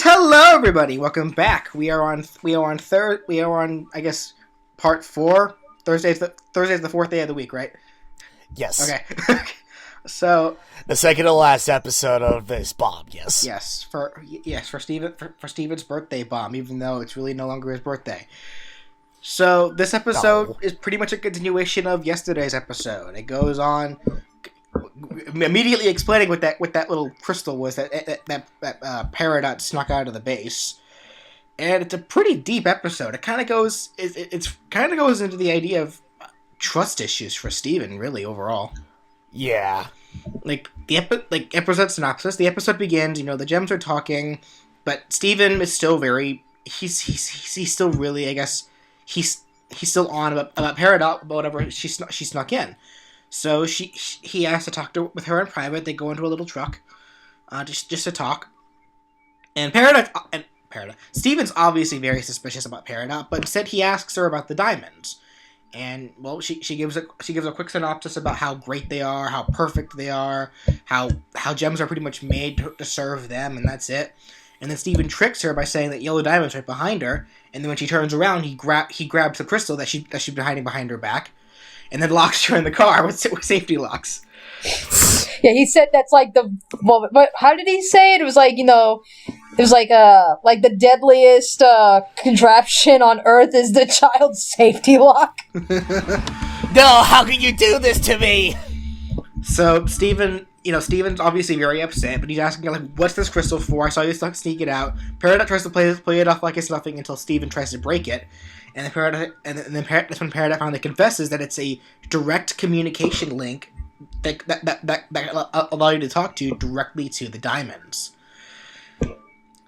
Hello, everybody. Welcome back. We are on I guess part 4. Thursday's the fourth day of the week, right? Yes. Okay. So the second to last episode of this bomb. Yes. Yes, for Steven's birthday bomb, even though it's really no longer his birthday. So this episode is pretty much a continuation of yesterday's episode. It goes on immediately explaining what that little crystal was that Peridot snuck out of the base, and it's a pretty deep episode. It kind of goes into the idea of trust issues for Steven, really, overall. Yeah. Episode synopsis. The episode begins. The gems are talking, but Steven is still very. He's still really. I guess he's still on about Peridot, about whatever she snuck in. So he asks to talk with her in private. They go into a little truck, just to talk. And Steven's obviously very suspicious about Peridot, but instead he asks her about the diamonds. And well, she gives a quick synopsis about how great they are, how perfect they are, how gems are pretty much made to serve them, and that's it. And then Steven tricks her by saying that Yellow Diamond's right behind her. And then when she turns around, he grabs the crystal that she's been hiding behind her back, and then locks her in the car with safety locks. Yeah, he said that's like the. Well, but how did he say it? It was like it was like the deadliest contraption on Earth is the child's safety lock. No, how can you do this to me? So Steven's obviously very upset, but he's asking her, "What's this crystal for? I saw you sneak it out." Peridot tries to play it off like it's nothing until Steven tries to break it. And that's when Peridot finally confesses that it's a direct communication link that allow you to talk directly to the diamonds.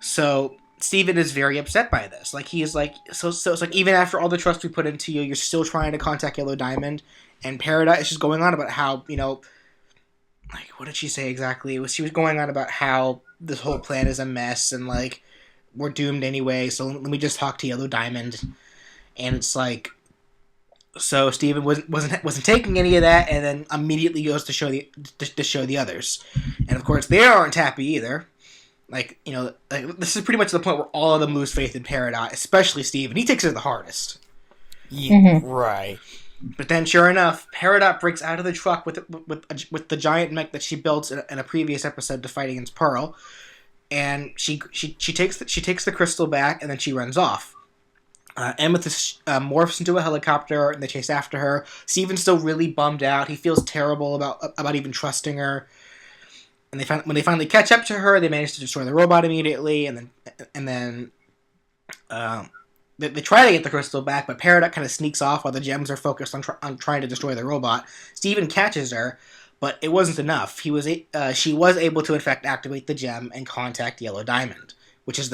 So Steven is very upset by this. He is like, so it's like, even after all the trust we put into you, you're still trying to contact Yellow Diamond. And Peridot is just going on about how, what did she say exactly? She was going on about how this whole plan is a mess and we're doomed anyway. So let me just talk to Yellow Diamond. And it's like, so Steven wasn't taking any of that, and then immediately goes to show the others, and of course they aren't happy either. This is pretty much the point where all of them lose faith in Peridot, especially Steven. He takes it the hardest. Yeah, right. But then, sure enough, Peridot breaks out of the truck with the giant mech that she built in a previous episode to fight against Pearl, and she takes the crystal back, and then she runs off. Amethyst morphs into a helicopter, and they chase after her. Steven's still really bummed out. He feels terrible about even trusting her. And when they finally catch up to her, they manage to destroy the robot immediately. And then they try to get the crystal back, but Peridot kind of sneaks off while the gems are focused on trying to destroy the robot. Steven catches her, but it wasn't enough. She was able to in fact activate the gem and contact Yellow Diamond, which is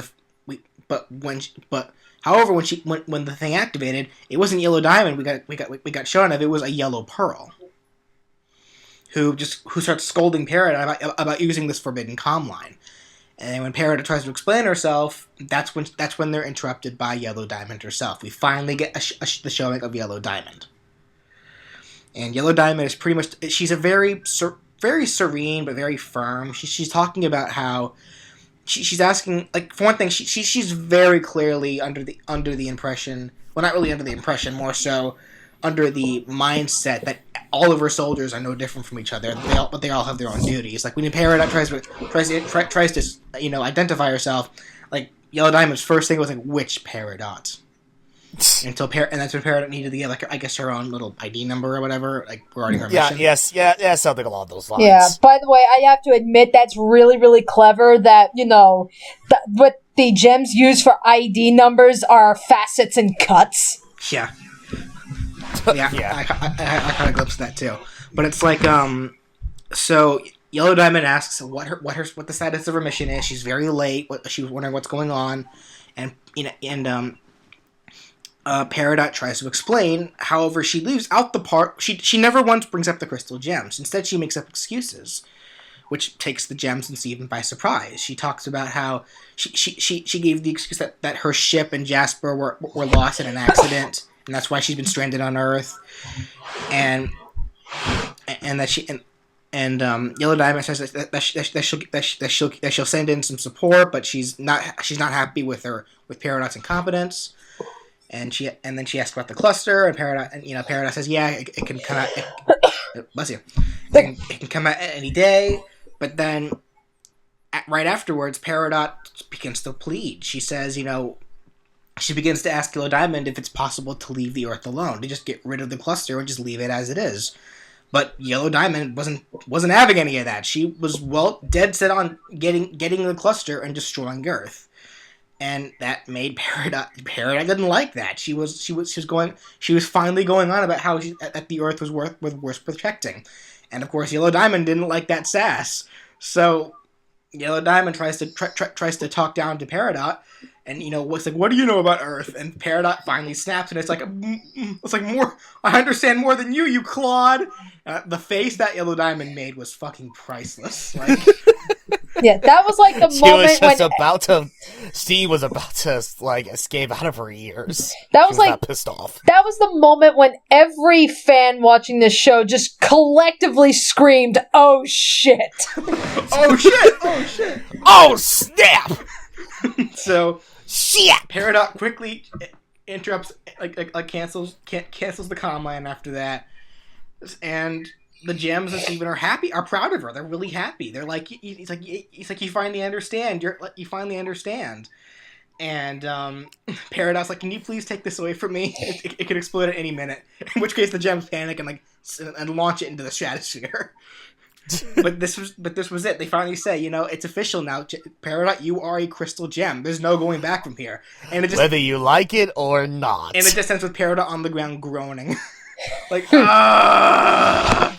However, when the thing activated, it wasn't Yellow Diamond we got shown of. It was a Yellow Pearl, who starts scolding Peridot about using this forbidden comm line. And when Peridot tries to explain herself, that's when they're interrupted by Yellow Diamond herself. We finally get the showing of Yellow Diamond, and Yellow Diamond is pretty much, she's a very serene but very firm. She's talking about how. She's asking, for one thing, she's very clearly under the impression, well, not really under the impression, more so under the mindset that all of her soldiers are no different from each other, but they all have their own duties. When Peridot tries to identify herself, Yellow Diamond's first thing was which Peridot? And that's when Peridot needed to get I guess her own little ID number or whatever, regarding her mission. Yeah, something along those lines. Yeah. By the way, I have to admit that's really, really clever. That what the gems used for ID numbers are facets and cuts. Yeah. Yeah. I kind of glimpsed that too, but it's so Yellow Diamond asks what the status of her mission is. She's very late. She was wondering what's going on, and Peridot tries to explain. However, she leaves out the part. She never once brings up the crystal gems. Instead, she makes up excuses, which takes the gems and Steven by surprise. She talks about how she gave the excuse that her ship and Jasper were lost in an accident, and that's why she's been stranded on Earth, and that And Yellow Diamond says that she'll send in some support, but she's not happy with Peridot's incompetence. And then she asks about the cluster, and Peridot says, yeah, it can come out. Bless you. It can come out any day, but then right afterwards, Peridot begins to plead. She says, she begins to ask Yellow Diamond if it's possible to leave the Earth alone, to just get rid of the cluster and just leave it as it is. But Yellow Diamond wasn't having any of that. She was dead set on getting the cluster and destroying Earth, and that made Peridot didn't like that. She was finally going on about how that the Earth was worth protecting, and of course Yellow Diamond didn't like that sass. So Yellow Diamond tries to talk down to Peridot, and what's like, what do you know about Earth? And Peridot finally snaps, and it's like more. I understand more than you clod. The face that Yellow Diamond made was fucking priceless. Like, yeah, that was like the moment Steve was about to like escape out of her ears. That was like that pissed off. That was the moment when every fan watching this show just collectively screamed, "Oh shit! Oh shit! Oh shit! Oh snap!" So shit. Peridot quickly interrupts, cancels the comm line after that, and the Gems and Steven are proud of her. They're really happy. They're like, he's like, you finally understand. You finally understand. And Peridot's like, can you please take this away from me? It could explode at any minute. In which case the Gems panic and launch it into the stratosphere. but this was it. They finally say, it's official now. Peridot, you are a crystal gem. There's no going back from here. And it just, whether you like it or not. And it just ends with Peridot on the ground groaning. Like, I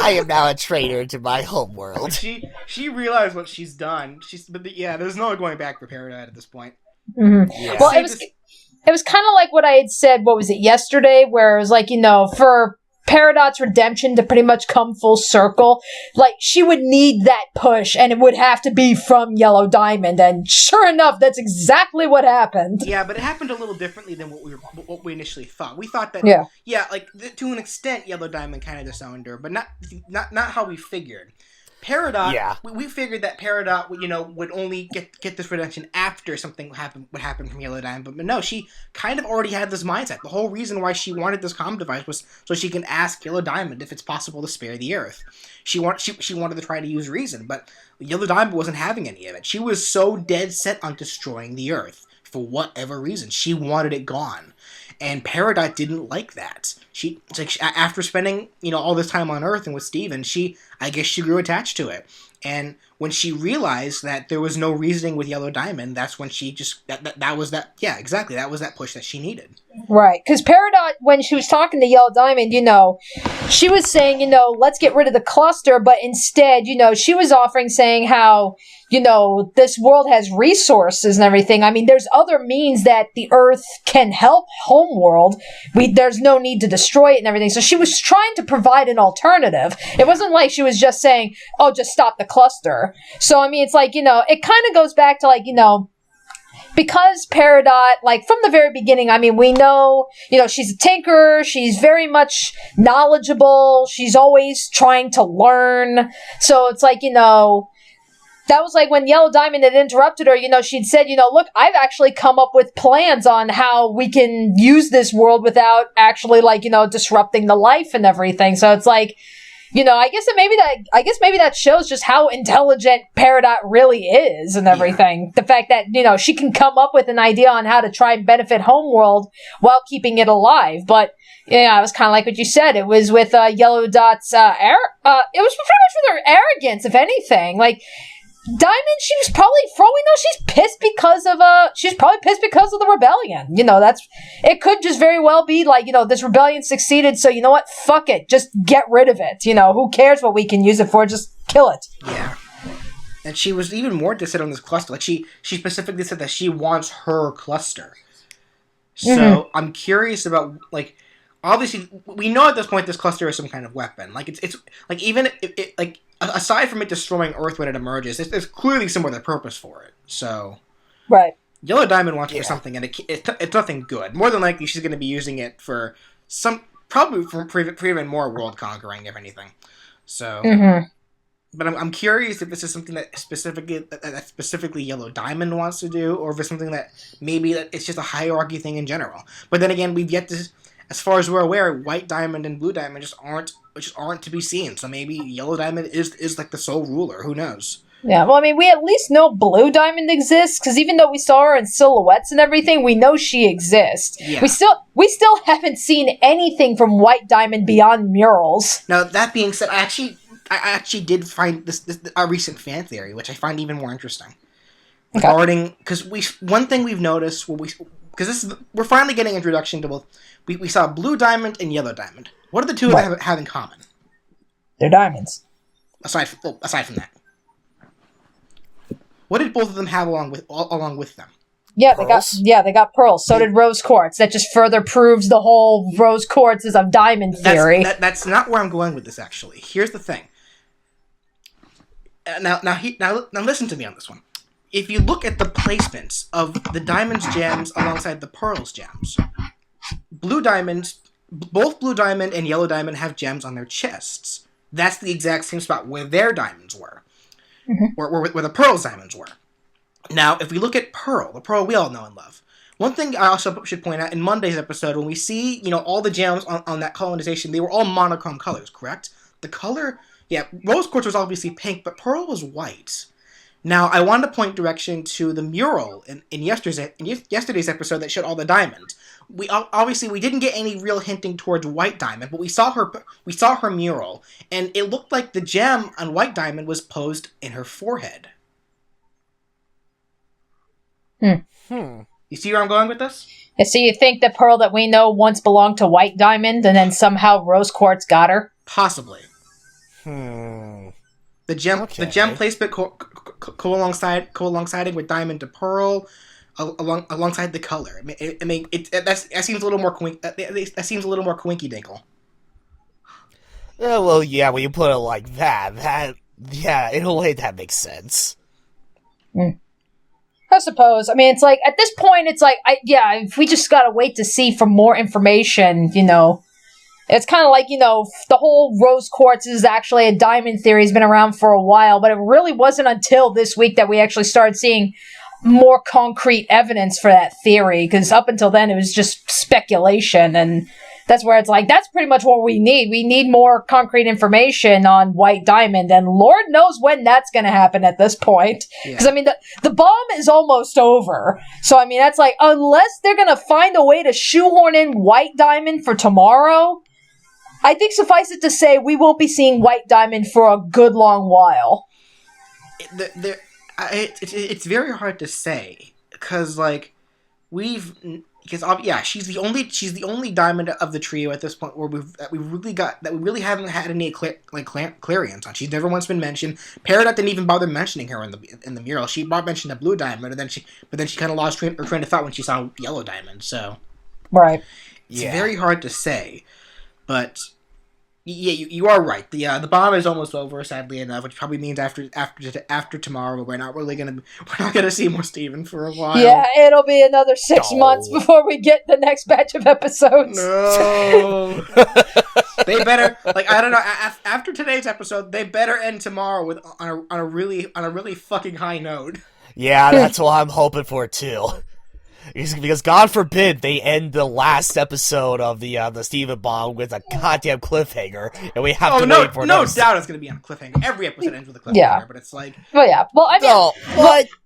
am now a traitor to my homeworld. She realized what she's done. There's no going back for Peridot at this point. Mm-hmm. Yeah. Well, it was kind of like what I had said. What was it yesterday? Where it was like, for Peridot's redemption to pretty much come full circle, like, she would need that push, and it would have to be from Yellow Diamond, and sure enough, that's exactly what happened. Yeah, but it happened a little differently than what we initially thought. We thought that, to an extent, Yellow Diamond kind of disowned her, but not how we figured. Peridot, we figured that Peridot, would only get this redemption after something would happen from Yellow Diamond, but no, she kind of already had this mindset. The whole reason why she wanted this comm device was so she can ask Yellow Diamond if it's possible to spare the Earth. She wanted to try to use reason, but Yellow Diamond wasn't having any of it. She was so dead set on destroying the Earth for whatever reason. She wanted it gone. And Peridot didn't like that. After spending, all this time on Earth and with Steven, I guess she grew attached to it. And when she realized that there was no reasoning with Yellow Diamond, that's when she just, that was that push that she needed. Right, because Peridot, when she was talking to Yellow Diamond, she was saying, let's get rid of the cluster, but instead, she was offering saying how, this world has resources and everything. I mean, there's other means that the Earth can help Homeworld. There's no need to destroy it and everything. So she was trying to provide an alternative. It wasn't like she was just saying, oh, just stop the cluster. So, I mean, it's like, it kind of goes back to like, because Peridot, like, from the very beginning, I mean, we know, she's a tinker, she's very much knowledgeable, she's always trying to learn. So it's like, that was like when Yellow Diamond had interrupted her, she'd said, look, I've actually come up with plans on how we can use this world without actually, like, disrupting the life and everything. So it's like, I guess maybe that shows just how intelligent Peridot really is and everything. Yeah. The fact that, she can come up with an idea on how to try and benefit Homeworld while keeping it alive. But, it was kind of like what you said. It was with Yellow Dot's, it was pretty much with her arrogance, if anything. Like, Diamond, she's probably pissed because of the rebellion. It could just very well be like, this rebellion succeeded, so you know what? Fuck it. Just get rid of it. Who cares what we can use it for? Just kill it. Yeah. And she was even more distant on this cluster. Like, she specifically said that she wants her cluster. So, I'm curious about, like, obviously, we know at this point this cluster is some kind of weapon. Like, it's like, even if like, aside from it destroying Earth when it emerges, there's clearly some other purpose for it. So, right. Yellow Diamond wants it for something, and it's nothing good. More than likely, she's going to be using it for prevent more world conquering, if anything. So, Mm-hmm. but I'm curious if this is something that specifically Yellow Diamond wants to do, or if it's something that maybe that it's just a hierarchy thing in general. But then again, we've yet to, as far as we're aware, White Diamond and Blue Diamond just aren't to be seen. So maybe Yellow Diamond is like the sole ruler. Who knows? Yeah, well, I mean, we at least know Blue Diamond exists, because even though we saw her in silhouettes and everything, we know she exists. Yeah. We still haven't seen anything from White Diamond beyond murals. Now that being said, I actually did find this a recent fan theory, which I find even more interesting. Okay. Regarding, because one thing we've noticed we're finally getting introduction to both. We saw Blue Diamond and Yellow Diamond. What do the two of them have in common? They're diamonds. Aside from that, what did both of them have along with them? Yeah, Pearls? they got pearls. So did rose quartz. That just further proves the whole rose quartz is a diamond theory. That's not where I'm going with this. Actually, here's the thing. Now listen to me on this one. If you look at the placements of the diamonds gems alongside the pearls gems, both Blue Diamond and Yellow Diamond have gems on their chests. That's the exact same spot where their diamonds were, where the pearls diamonds were. Now, if we look at the pearl we all know and love. One thing I also should point out in Monday's episode, when we see all the gems on that colonization, they were all monochrome colors, correct? The color, rose quartz was obviously pink, but pearl was white. Now, I wanted to point direction to the mural in yesterday's episode that showed all the diamonds. We didn't get any real hinting towards White Diamond, but we saw her mural, and it looked like the gem on White Diamond was posed in her forehead. You see where I'm going with this? Yeah, so you think the pearl that we know once belonged to White Diamond, and then somehow rose quartz got her? Possibly. The gem placement coinciding with diamond to pearl, alongside the color. That seems a little more that seems a little more coinky dinkle. Well, yeah, when you put it like that, in a way that makes sense. I suppose. I mean, it's like, at this point, it's like, if we just gotta wait to see for more information, It's kind of like, the whole rose quartz is actually a diamond theory has been around for a while, but it really wasn't until this week that we actually started seeing more concrete evidence for that theory, because up until then it was just speculation, and that's where it's like, that's pretty much what we need. We need more concrete information on White Diamond, and Lord knows when that's going to happen at this point. Because, I mean, the bomb is almost over. So, I mean, that's like, unless they're going to find a way to shoehorn in White Diamond for tomorrow, I think suffice it to say, we won't be seeing White Diamond for a good long while. It's very hard to say, because, like, she's the only diamond of the trio at this point where we really haven't had any clarions on. She's never once been mentioned. Peridot didn't even bother mentioning her in the mural. She mentioned the Blue Diamond, and then she kind of lost her train of thought when she saw Yellow Diamond. So, right, it's very hard to say, but. Yeah, you are right. The bomb is almost over, sadly enough, which probably means after tomorrow we're not gonna see more Steven for a while. Yeah, it'll be another 6 months before we get the next batch of episodes. No, they better, like, I don't know. After today's episode, they better end tomorrow with on a really fucking high note. Yeah, that's what I'm hoping for too. Because God forbid they end the last episode of the Steven Bomb with a goddamn cliffhanger, and we have to wait for no doubt it's going to be on a cliffhanger. Every episode ends with a cliffhanger, yeah. But it's like, well, yeah. Well, I mean,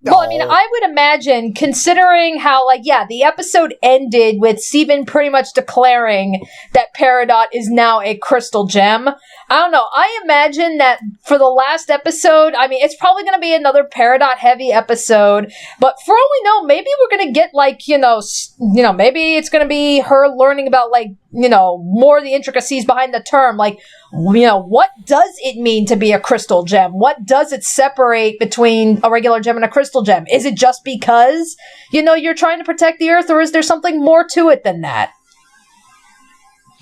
I mean, I would imagine, considering how, like, the episode ended with Steven pretty much declaring that Peridot is now a crystal gem. I don't know. I imagine that for the last episode, I mean, it's probably going to be another Peridot heavy episode, but for all we know, maybe we're going to get, like, maybe it's going to be her learning about, like, more of the intricacies behind the term. Like, what does it mean to be a crystal gem? What does it separate between a regular gem and a crystal gem? Is it just because, you're trying to protect the earth, or is there something more to it than that?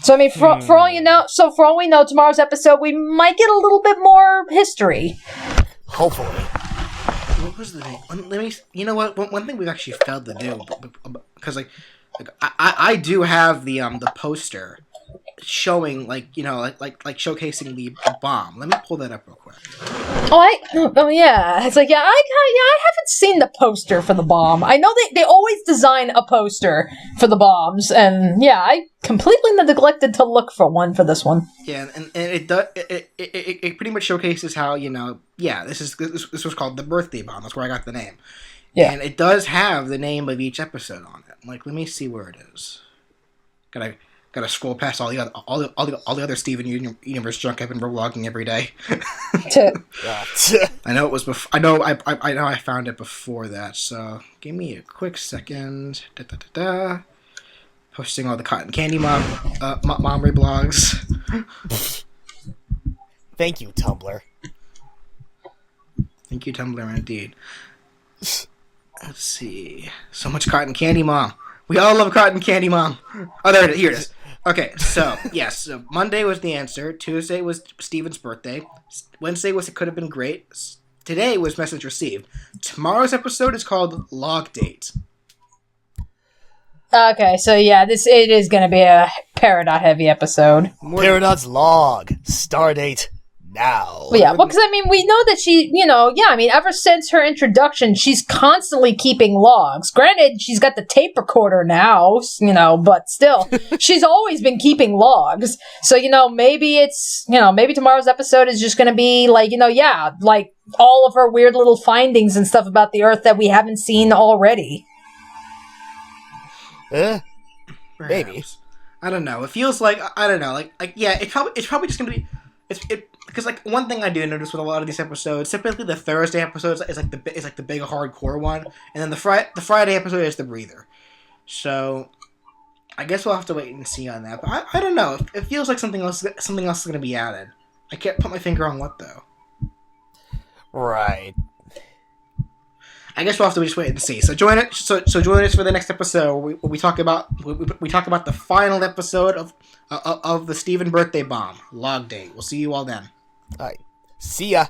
So, I mean, for all we know, tomorrow's episode, we might get a little bit more history. Hopefully. What was the name? Let me. You know what? One thing we've actually failed to do, because I do have the poster showing like showcasing the bomb. Let me pull that up real quick. Yeah. It's like, I haven't seen the poster for the bomb. I know they always design a poster for the bombs, and yeah, I completely neglected to look for one for this one. Yeah, and it does it pretty much showcases how this was called the birthday bomb. That's where I got the name. Yeah, and it does have the name of each episode on it. Like, let me see where it is. Gotta scroll past all the other Steven Universe junk I've been vlogging every day. I know it was before. I know I found it before that. So give me a quick second. Posting all the Cotton Candy Mom reblogs. Thank you, Tumblr. Thank you, Tumblr, indeed. Let's see. So much Cotton Candy Mom. We all love Cotton Candy Mom. Oh, there it is. Here it is. Okay, so, yes. So Monday was the answer. Tuesday was Steven's birthday. Wednesday was It Could Have Been Great. Today was Message Received. Tomorrow's episode is called Log Date. Okay, so yeah, it is going to be a Peridot heavy episode. Peridot's log. Stardate now. Yeah, well, because we know that she, ever since her introduction, she's constantly keeping logs. Granted, she's got the tape recorder now, but still, she's always been keeping logs. So, maybe maybe tomorrow's episode is just going to be like, like all of her weird little findings and stuff about the Earth that we haven't seen already. Maybe. I don't know. It feels like it's probably just gonna be because like one thing I do notice with a lot of these episodes, typically the Thursday episodes is like the big hardcore one, and then the Friday episode is the breather. So I guess we'll have to wait and see on that. But I don't know. It feels like something else is gonna be added. I can't put my finger on what though. Right. I guess we'll have to just wait and see. So join us for the next episode where we talk about the final episode of the Steven birthday bomb, Log Date. We'll see you all then. All right. See ya.